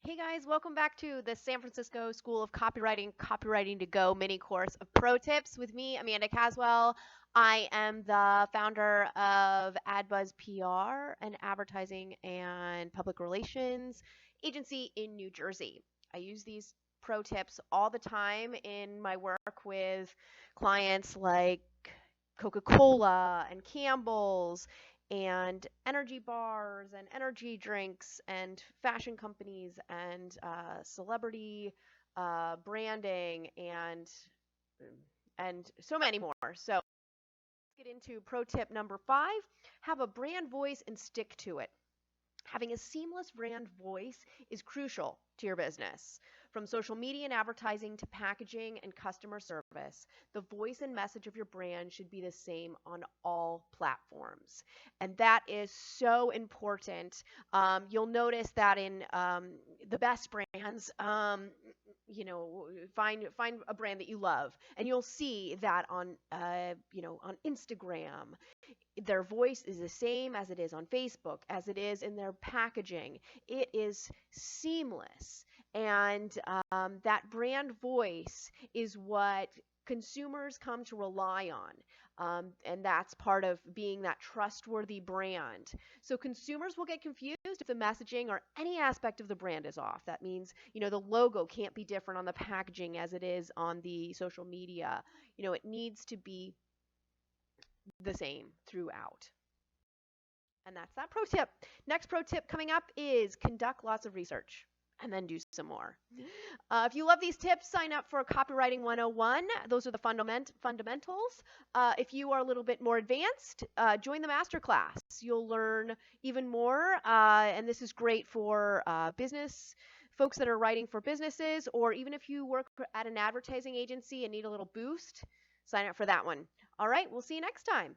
Hey guys, welcome back to the San Francisco School of Copywriting, Copywriting to Go mini course of pro tips with me, Amanda Caswell. I am the founder of AdBuzz PR, an advertising and public relations agency in New Jersey. I use these pro tips all the time in my work with clients like Coca-Cola and Campbell's and energy bars and energy drinks and fashion companies and celebrity branding and so many more. So let's get into pro tip number 5. Have a brand voice and stick to it. Having a seamless brand voice is crucial to your business. From social media and advertising to packaging and customer service, the voice and message of your brand should be the same on all platforms. And that is so important. You'll notice that in the best brands, find a brand that you love, and you'll see that on on Instagram their voice is the same as it is on Facebook, as it is in their packaging. It is seamless. And that brand voice is what consumers come to rely on. And that's part of being that trustworthy brand. So consumers will get confused if the messaging or any aspect of the brand is off. That means, the logo can't be different on the packaging as it is on the social media. It needs to be the same throughout. And that's that pro tip. Next pro tip coming up is conduct lots of research and then do some more. If you love these tips, sign up for Copywriting 101. Those are the fundamentals. If you are a little bit more advanced, join the masterclass. You'll learn even more, and this is great for business folks that are writing for businesses, or even if you work at an advertising agency and need a little boost, sign up for that one. All right, we'll see you next time.